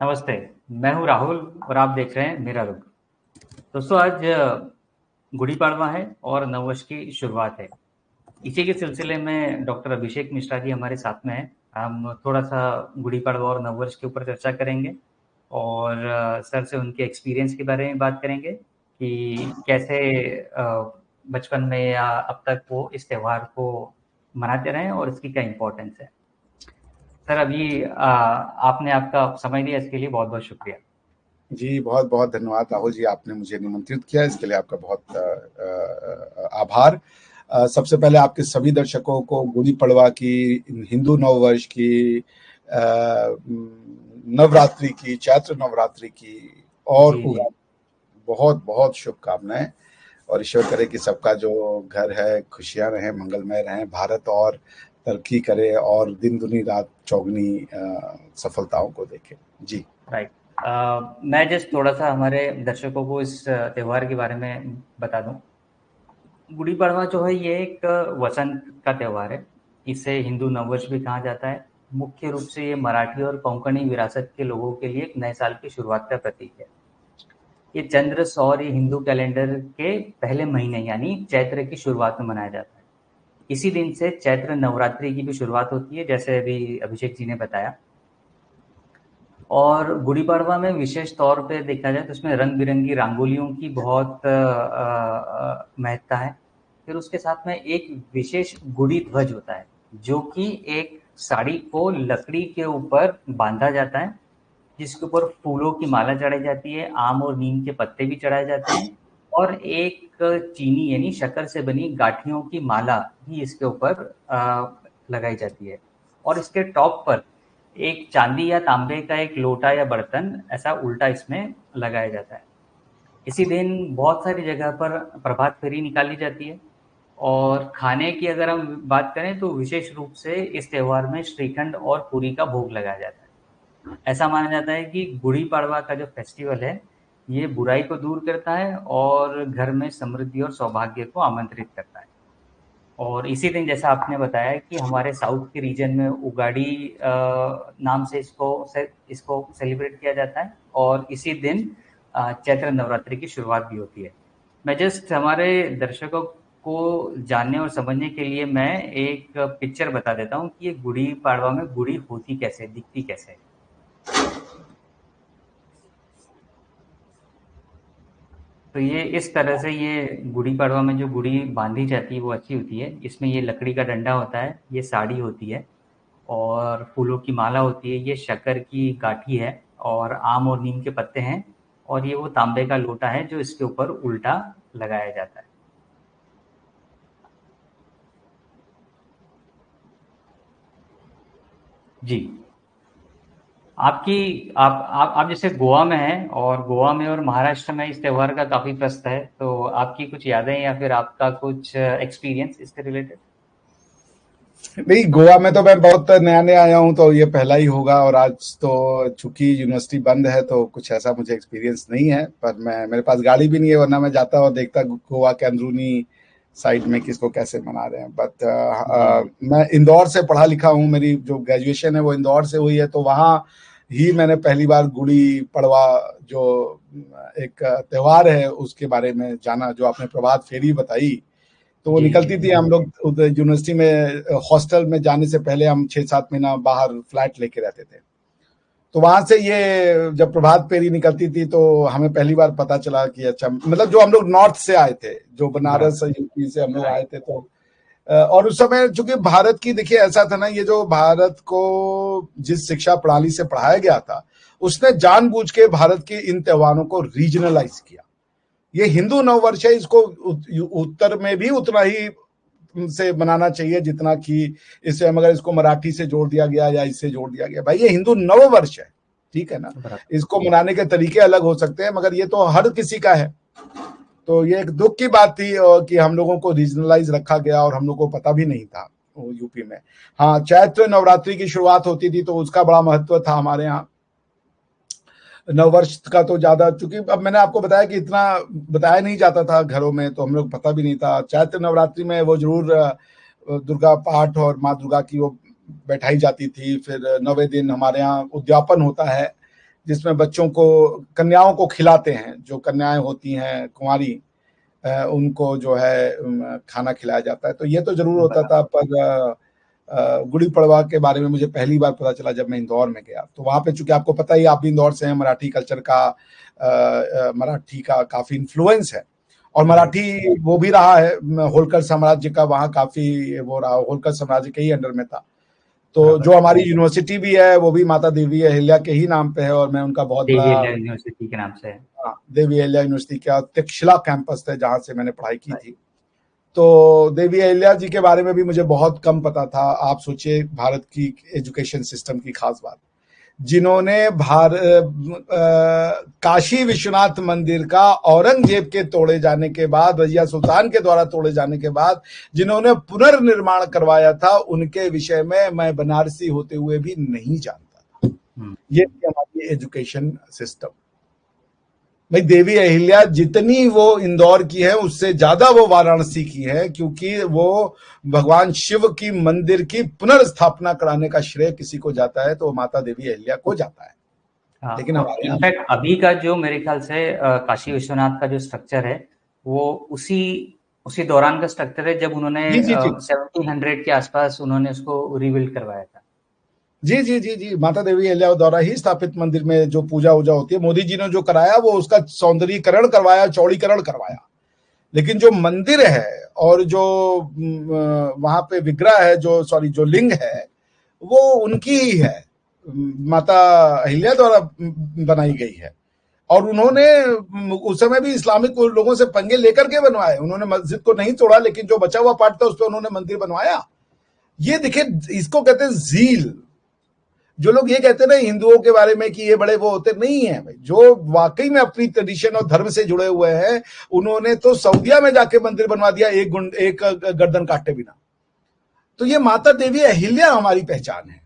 नमस्ते, मैं हूँ राहुल और आप देख रहे हैं मेरा रुख। दोस्तों आज गुड़ी पड़वा है और नववर्ष की शुरुआत है। इसी के सिलसिले में डॉक्टर अभिषेक मिश्रा जी हमारे साथ में हैं। हम थोड़ा सा गुड़ी पड़वा और नववर्ष के ऊपर चर्चा करेंगे और सर से उनके एक्सपीरियंस के बारे में बात करेंगे कि कैसे बचपन में या अब तक वो इस त्यौहार को मनाते रहे और इसकी क्या इम्पोर्टेंस है। सर अभी आपने आपका समय दिया, इसके लिए बहुत बहुत शुक्रिया। जी बहुत बहुत धन्यवाद राहुल जी, आपने मुझे निमंत्रित किया, इसके लिए आपका बहुत आभार। सबसे पहले आपके सभी दर्शकों को गुड़ी पड़वा की, हिंदू नववर्ष की, नवरात्रि की, चैत्र नवरात्रि की और जी जी। बहुत बहुत शुभकामनाएं। और ईश्वर करे कि सबका जो घर है खुशियां रहें, मंगलमय रहें, भारत और तरक्की करे और दिन दुनी रात चौगनी सफलताओं को देखे। जी राइट। मैं जस्ट थोड़ा सा हमारे दर्शकों को इस त्यौहार के बारे में बता दूं। गुड़ी पड़वा जो है ये एक वसंत का त्यौहार है। इसे हिंदू नववर्ष भी कहा जाता है। मुख्य रूप से ये मराठी और कोंकणी विरासत के लोगों के लिए एक नए साल की शुरुआत का प्रतीक है। ये चंद्र सौर हिंदू कैलेंडर के पहले महीने यानी चैत्र की शुरुआत में मनाया जाता है। इसी दिन से चैत्र नवरात्रि की भी शुरुआत होती है, जैसे अभी अभिषेक जी ने बताया। और गुड़ी पड़वा में विशेष तौर पे देखा जाए तो उसमें रंग बिरंगी रंगोलियों की बहुत महत्ता है। फिर उसके साथ में एक विशेष गुड़ी ध्वज होता है, जो कि एक साड़ी को लकड़ी के ऊपर बांधा जाता है, जिसके ऊपर फूलों की माला चढ़ाई जाती है, आम और नीम के पत्ते भी चढ़ाए जाते हैं और एक चीनी यानी शक्कर से बनी गाठियों की माला भी इसके ऊपर लगाई जाती है। और इसके टॉप पर एक चांदी या तांबे का एक लोटा या बर्तन ऐसा उल्टा इसमें लगाया जाता है। इसी दिन बहुत सारी जगह पर प्रभात फेरी निकाली जाती है। और खाने की अगर हम बात करें तो विशेष रूप से इस त्यौहार में श्रीखंड और पूरी का भोग लगाया जाता है। ऐसा माना जाता है कि गुड़ी पड़वा का जो फेस्टिवल है ये बुराई को दूर करता है और घर में समृद्धि और सौभाग्य को आमंत्रित करता है। और इसी दिन जैसा आपने बताया कि हमारे साउथ के रीजन में उगाड़ी नाम से इसको सेलिब्रेट किया जाता है और इसी दिन चैत्र नवरात्रि की शुरुआत भी होती है। मैं जस्ट हमारे दर्शकों को जानने और समझने के लिए मैं एक पिक्चर बता देता हूँ कि ये गुड़ी पड़वा में गुड़ी होती कैसे, दिखती कैसे। तो ये इस तरह से ये गुड़ी पड़वा में जो गुड़ी बांधी जाती है वो अच्छी होती है। इसमें ये लकड़ी का डंडा होता है, ये साड़ी होती है और फूलों की माला होती है, ये शक्कर की गाठी है और आम और नीम के पत्ते हैं और ये वो तांबे का लोटा है जो इसके ऊपर उल्टा लगाया जाता है। जी। आपकी आप जैसे गोवा में हैं और गोवा में और महाराष्ट्र में इस त्यौहार का काफी प्रचलन है, तो आपकी कुछ यादें या फिर आपका कुछ एक्सपीरियंस इससे रिलेटेड? नहीं, गोवा में तो मैं बहुत नया नया आया हूँ, तो ये पहला ही होगा। और आज तो चूंकि यूनिवर्सिटी बंद है तो कुछ ऐसा मुझे एक्सपीरियंस नहीं है, पर मेरे पास गाड़ी भी नहीं है, वरना मैं जाता और देखता गोवा के अंदरूनी साइड में किसको कैसे मना रहे हैं। जी मैं इंदौर से पढ़ा लिखा हूँ, मेरी जो ग्रेजुएशन है वो इंदौर से हुई है, तो वहाँ ही मैंने पहली बार गुड़ी पड़वा जो एक त्योहार है उसके बारे में जाना। जो आपने प्रभात फेरी बताई, तो वो जी जी। निकलती थी। हम लोग यूनिवर्सिटी में हॉस्टल में जाने से पहले हम 6-7 महीना बाहर फ्लैट लेके रहते थे, तो वहां से ये जब प्रभात फेरी निकलती थी तो हमें पहली बार पता चला कि अच्छा, मतलब जो हम लोग नॉर्थ से आए थे, जो बनारस बराबर। यूपी से हम लोग राइट। आए थे, तो और उस समय चूंकि भारत की, देखिए ऐसा था ना, ये जो भारत को जिस शिक्षा प्रणाली से पढ़ाया गया था, उसने जानबूझ के भारत के इन त्योहारों को रीजनलाइज किया। ये हिंदू नववर्ष है, इसको उत्तर में भी उतना ही से मनाना चाहिए जितना कि इसे हम अगर इसको मराठी से जोड़ दिया गया या इससे जोड़ दिया गया। भाई ये हिंदू नववर्ष है, ठीक है ना। बराबर। इसको मनाने के तरीके अलग हो सकते हैं, मगर ये तो हर किसी का है। तो ये एक दुख की बात थी कि हम लोगों को रीजनलाइज रखा गया और हम लोगों को पता भी नहीं था यूपी में। हाँ, चैत्र नवरात्रि की शुरुआत होती थी तो उसका बड़ा महत्व था हमारे यहाँ। नववर्ष का तो ज्यादा, चूंकि अब मैंने आपको बताया कि इतना बताया नहीं जाता था घरों में, तो हम लोग पता भी नहीं था। चैत्र नवरात्रि में वो जरूर दुर्गा पाठ और माँ दुर्गा की वो बैठाई जाती थी। फिर 9वें दिन हमारे यहाँ उद्यापन होता है, जिसमें बच्चों को, कन्याओं को खिलाते हैं, जो कन्याएं होती हैं कुंवारी, उनको जो है खाना खिलाया जाता है। तो ये तो जरूर होता था, पर गुड़ी पड़वा के बारे में मुझे पहली बार पता चला जब मैं इंदौर में गया। तो वहां पे, चूंकि आपको पता ही, आप भी इंदौर से हैं, मराठी कल्चर का, मराठी का काफी इन्फ्लुएंस है। और मराठी वो भी रहा है, होलकर साम्राज्य का वहाँ काफी वो रहा, होलकर साम्राज्य के ही अंडर में था। तो जो हमारी यूनिवर्सिटी भी है वो भी माता देवी अहिल्या के ही नाम पे है, और मैं उनका बहुत देवी बड़ा, अहिल्या यूनिवर्सिटी के नाम से है। हाँ, देवी अहिल्या यूनिवर्सिटी का तक्षशिला कैंपस है जहां से मैंने पढ़ाई की थी। तो देवी अहिल्या जी के बारे में भी मुझे बहुत कम पता था। आप सोचिए, भारत की एजुकेशन सिस्टम की खास बात, जिन्होंने काशी विश्वनाथ मंदिर का औरंगजेब के तोड़े जाने के बाद, रजिया सुल्तान के द्वारा तोड़े जाने के बाद जिन्होंने पुनर्निर्माण करवाया था, उनके विषय में मैं बनारसी होते हुए भी नहीं जानता था। ये हमारी एजुकेशन सिस्टम। भाई, देवी अहिल्या जितनी वो इंदौर की है उससे ज्यादा वो वाराणसी की है, क्योंकि वो भगवान शिव की मंदिर की पुनर्स्थापना कराने का श्रेय किसी को जाता है तो माता देवी अहिल्या को जाता है। लेकिन हमारे इनफैक्ट अभी का जो मेरे ख्याल से काशी विश्वनाथ का जो स्ट्रक्चर है वो उसी दौरान का स्ट्रक्चर है जब उन्होंने 1700 के आसपास उन्होंने उसको रिबिल्ड करवाया था। जी जी जी जी, माता देवी अहिल्या द्वारा ही स्थापित मंदिर में जो पूजा वूजा होती है, मोदी जी ने जो कराया वो उसका सौंदर्यीकरण करवाया, चौड़ीकरण करवाया। लेकिन जो मंदिर है और जो वहां पे विग्रह है, जो लिंग है, वो उनकी ही है, माता अहिल्या द्वारा बनाई गई है। और उन्होंने उस समय भी इस्लामिक लोगों से पंगे लेकर के बनवाए। उन्होंने मस्जिद को नहीं तोड़ा, लेकिन जो बचा हुआ पार्ट था उस पर उन्होंने मंदिर बनवाया। ये देखिए, इसको कहते हैं जील। जो लोग ये कहते हैं ना हिंदुओं के बारे में कि ये बड़े वो होते, नहीं है भाई। जो वाकई में अपनी ट्रेडिशन और धर्म से जुड़े हुए हैं, उन्होंने तो सऊदिया में जाके मंदिर बनवा दिया एक गर्दन काटे बिना। तो ये माता देवी अहिल्या हमारी पहचान है,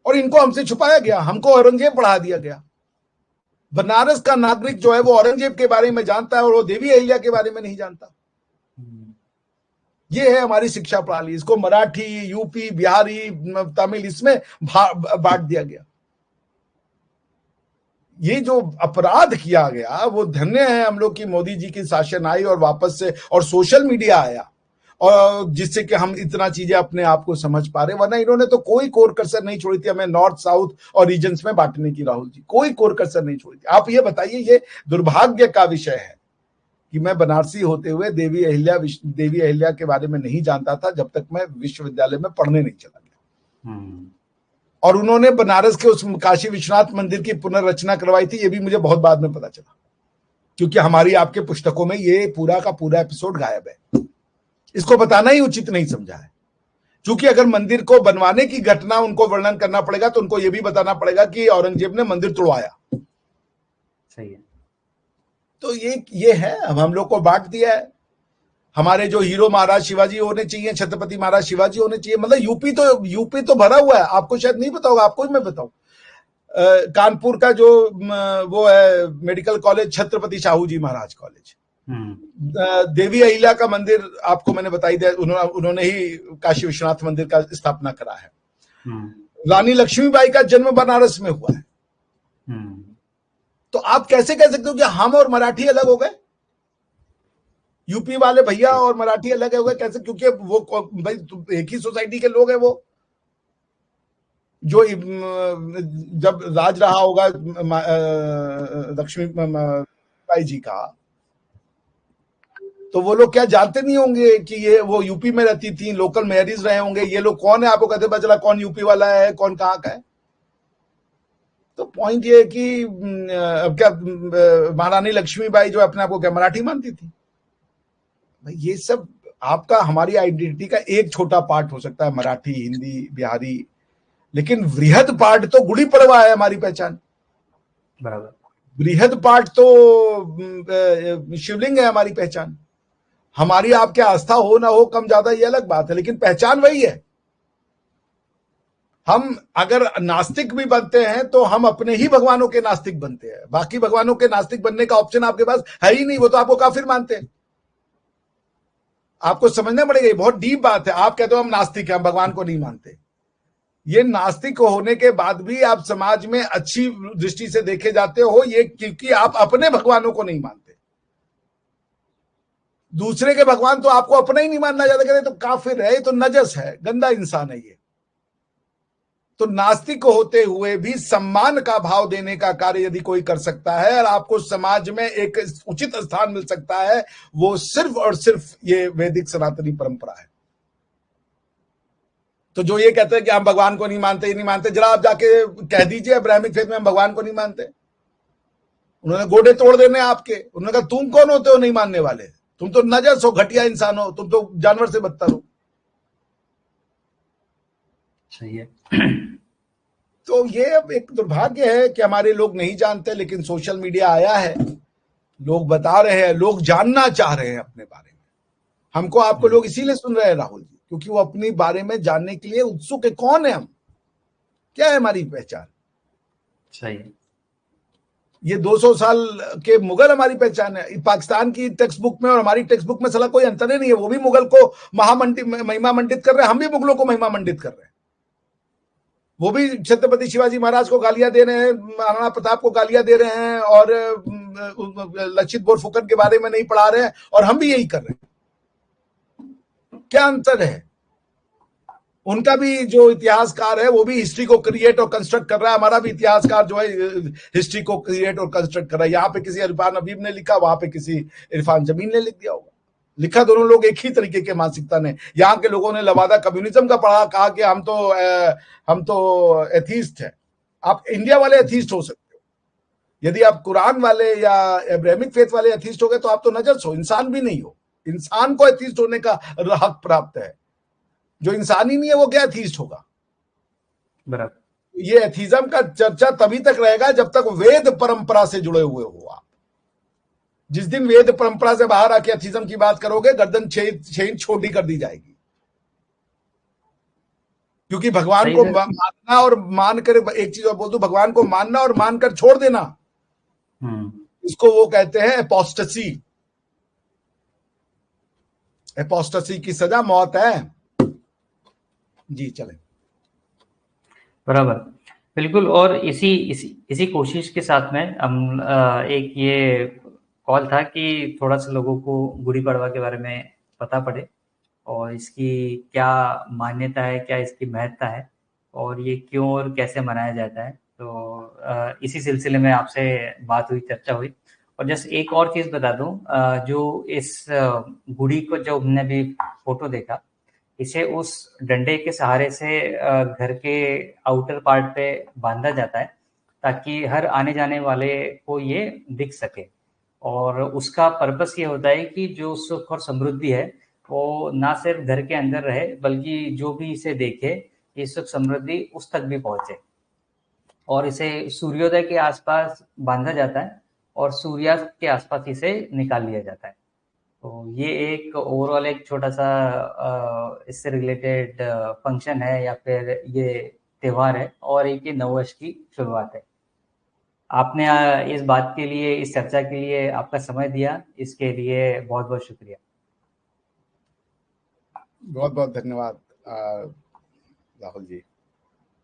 और इनको हमसे छुपाया गया, हमको औरंगजेब पढ़ा दिया गया। बनारस का नागरिक जो है वो औरंगजेब के बारे में जानता है और वो देवी अहिल्या के बारे में नहीं जानता। ये है हमारी शिक्षा प्रणाली। इसको मराठी, यूपी, बिहारी, तमिल, इसमें बांट दिया गया। ये जो अपराध किया गया, वो धन्य है हम लोग की मोदी जी की शासन आई और वापस से, और सोशल मीडिया आया, और जिससे कि हम इतना चीजें अपने आप को समझ पा रहे। वरना इन्होंने तो कोई कोर कसर नहीं छोड़ी थी हमें नॉर्थ साउथ और रीजन्स में बांटने की। राहुल जी, कोई कोर कसर नहीं छोड़ी थी। आप ये बताइए, ये दुर्भाग्य का विषय है कि मैं बनारसी होते हुए देवी अहिल्या के बारे में नहीं जानता था जब तक मैं विश्वविद्यालय में पढ़ने नहीं चला गया। और उन्होंने बनारस के उस काशी विश्वनाथ मंदिर की पुनर्रचना करवाई थी, ये भी मुझे बहुत बाद में पता चला, क्योंकि हमारी आपके पुस्तकों में ये पूरा का पूरा एपिसोड गायब है। इसको बताना ही उचित नहीं समझा है, क्योंकि अगर मंदिर को बनवाने की घटना उनको वर्णन करना पड़ेगा तो उनको यह भी बताना पड़ेगा कि औरंगजेब ने मंदिर तोड़वाया। सही है। तो ये है, अब हम लोग को बांट दिया है। हमारे जो हीरो महाराज शिवाजी होने चाहिए, छत्रपति महाराज शिवाजी होने चाहिए। मतलब यूपी तो भरा हुआ है। आपको शायद नहीं पता होगा, आपको ही मैं बताऊं, कानपुर का जो वो है मेडिकल कॉलेज, छत्रपति शाहू जी महाराज कॉलेज, देवी अहिल्या का मंदिर आपको मैंने बताई दिया, उन्होंने ही काशी विश्वनाथ मंदिर का स्थापना करा है। रानी लक्ष्मीबाई का जन्म बनारस में हुआ है। तो आप कैसे कह सकते हो कि हम और मराठी अलग हो गए? यूपी वाले भैया और मराठी अलग हो गए कैसे? क्योंकि वो भाई एक ही सोसाइटी के लोग हैं। वो जो जब राज रहा होगा लक्ष्मीबाई जी का, तो वो लोग क्या जानते नहीं होंगे कि ये वो यूपी में रहती थी, लोकल मेयरीज रहे होंगे। ये लोग कौन है आपको कहते पता चला कौन यूपी वाला है, कौन कहाँ का है। तो पॉइंट ये है कि अब क्या महारानी लक्ष्मीबाई जो अपने आप को क्या मराठी मानती थी? भाई ये सब आपका हमारी आइडेंटिटी का एक छोटा पार्ट हो सकता है, मराठी, हिंदी, बिहारी, लेकिन वृहद पार्ट तो गुड़ी पड़वा है हमारी पहचान। बराबर। वृहद पार्ट तो शिवलिंग है हमारी पहचान। हमारी आपके आस्था हो ना हो, कम ज्यादा, ये अलग बात है, लेकिन पहचान वही है। हम अगर नास्तिक भी बनते हैं तो हम अपने ही भगवानों के नास्तिक बनते हैं। बाकी भगवानों के नास्तिक बनने का ऑप्शन आपके पास है ही नहीं। वो तो आपको काफिर मानते हैं। आपको समझना पड़ेगा, ये बहुत डीप बात है। आप कहते हो हम नास्तिक हैं, हम भगवान को नहीं मानते। ये नास्तिक होने के बाद भी आप समाज में अच्छी दृष्टि से देखे जाते हो, ये क्योंकि आप अपने भगवानों को नहीं मानते। दूसरे के भगवान तो आपको अपना ही नहीं मानना चाहते, कहते तो काफिर है, तो नजस है, गंदा इंसान है ये। तो नास्तिक होते हुए भी सम्मान का भाव देने का कार्य यदि कोई कर सकता है और आपको समाज में एक उचित स्थान मिल सकता है, वो सिर्फ और सिर्फ ये वैदिक सनातनी परंपरा है। तो जो ये कहते हैं कि हम भगवान को नहीं मानते, ये नहीं मानते, जरा आप जाके कह दीजिए ब्राह्मणिक फेथ में हम भगवान को नहीं मानते। उन्होंने गोडे तोड़ देने आपके। उन्होंने कहा तुम कौन होते हो नहीं मानने वाले, तुम तो नजस हो, घटिया इंसान हो, तुम तो जानवर से बदतर हो। सही है। तो ये अब एक दुर्भाग्य है कि हमारे लोग नहीं जानते, लेकिन सोशल मीडिया आया है, लोग बता रहे हैं, लोग जानना चाह रहे हैं अपने बारे में। हमको आपको लोग इसीलिए सुन रहे हैं राहुल जी, क्योंकि वो अपने बारे में जानने के लिए उत्सुक है। कौन है हम, क्या है हमारी पहचान। सही है। ये 200 साल के मुगल हमारी पहचान है। पाकिस्तान की टेक्स्ट बुक में और हमारी टेक्स्ट बुक में सला कोई अंतर ही नहीं है। वो भी मुगल को महिमा मंडित कर रहे हैं, हम भी मुगलों को महिमा मंडित कर रहे हैं। वो भी छत्रपति शिवाजी महाराज को गालियां दे रहे हैं, महाराणा प्रताप को गालियां दे रहे हैं, और लक्षित बोरफुकन के बारे में नहीं पढ़ा रहे हैं, और हम भी यही कर रहे हैं। क्या अंतर है। उनका भी जो इतिहासकार है वो भी हिस्ट्री को क्रिएट और कंस्ट्रक्ट कर रहा है, हमारा भी इतिहासकार जो है हिस्ट्री को क्रिएट और कंस्ट्रक्ट कर रहा है। यहाँ पे किसी इरफान हबीब ने लिखा, वहां पे किसी इरफान जमीन ने लिख दिया होगा। लिखा दोनों लोग एक ही तरीके के मानसिकता ने। यहाँ के लोगों ने लवादा कम्युनिज्म का पढ़ा, कहा कि हम तो एथीस्ट है। आप इंडिया वाले एथीस्ट हो सकते हो, यदि आप कुरान वाले या अब्राहमिक फेथ वाले एथीस्ट हो गए तो आप तो नजस हो, इंसान भी नहीं हो। इंसान को एथीस्ट होने का हक प्राप्त है। जो इंसान ही नहीं है वो क्या एथीस्ट होगा। बराबर। ये एथीज्म का चर्चा तभी तक रहेगा जब तक वेद परंपरा से जुड़े हुए हो आप। जिस दिन वेद परंपरा से बाहर आके एथीज्म की बात करोगे, गर्दन 6 इंच छोटी कर दी जाएगी। क्योंकि भगवान को मानना और मानकर, एक चीज और बोल दूं, भगवान को मानना और मानकर छोड़ देना, इसको वो कहते हैं एपोस्टेसी। एपोस्टेसी की सजा मौत है। जी चले। बराबर, बिल्कुल। और इसी कोशिश के साथ में हम एक ये कॉल था कि थोड़ा सा लोगों को गुड़ी पड़वा के बारे में पता पड़े और इसकी क्या मान्यता है, क्या इसकी महत्ता है और ये क्यों और कैसे मनाया जाता है। तो इसी सिलसिले में आपसे बात हुई, चर्चा हुई। और जस्ट एक और चीज़ बता दूं, जो इस गुड़ी को जो हमने अभी फोटो देखा, इसे उस डंडे के सहारे से घर के आउटर पार्ट पे बांधा जाता है ताकि हर आने जाने वाले को ये दिख सके। और उसका पर्पस ये होता है कि जो सुख और समृद्धि है वो ना सिर्फ घर के अंदर रहे, बल्कि जो भी इसे देखे ये सुख समृद्धि उस तक भी पहुंचे। और इसे सूर्योदय के आसपास बांधा जाता है और सूर्यास्त के आसपास इसे निकाल लिया जाता है। तो ये एक ओवरऑल एक छोटा सा इससे रिलेटेड फंक्शन है या फिर ये त्योहार है और एक ये नववर्ष की शुरुआत है। आपने इस बात के लिए, इस चर्चा के लिए आपका समय दिया, इसके लिए बहुत बहुत शुक्रिया। बहुत बहुत धन्यवाद राहुल जी।